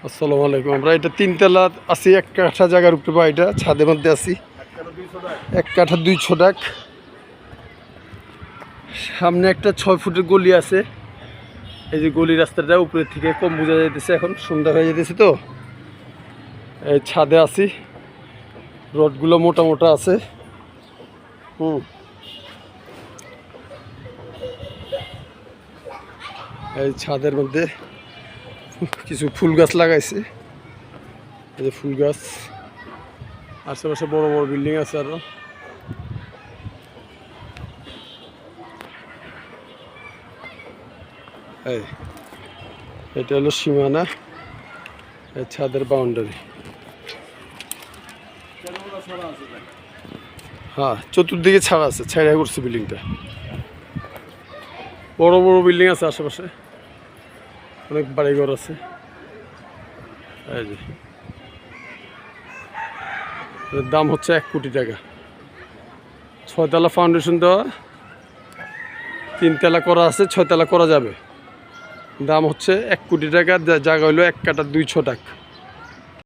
আসসালামু আলাইকুম। আমরা এটা 3 তলা আছি, 1 কাঠা জায়গার উপরে বাড়িটা, ছাদের মধ্যে আছি। 1 কাঠা 200 টাকা। সামনে একটা 6 ফুটের গলি আছে। এই যে গলি রাস্তাটা উপরে থেকে কম বোঝা যাইতেছে, এখন সন্ধ্যা হয়ে যেতেছে তো। এই ছাদে আছি, রডগুলো মোটা মোটা আছে। এই ছাদের মধ্যে কিছু ফুল গাছ লাগাইছে। এই যে ফুল গাছ, আশেপাশে বড় বড় বিল্ডিং আছে আরো। এটা হলো সীমানা, এই ছাদের বাউন্ডারি। হ্যাঁ, চতুর্দিকে ছাড়া আছে, ছাড়া করছে বিল্ডিংটা। বড় বড় বিল্ডিং আছে আশেপাশে, অনেক বাড়িঘর আছে। এই যে এর দাম হচ্ছে 1 কোটি টাকা। 6 তলা ফাউন্ডেশন দেওয়া, 3 তলা করা আছে, 6 তলা করা যাবে। দাম হচ্ছে 1 কোটি টাকা। জায়গা হলো 1 কাঠা 200 টাকা।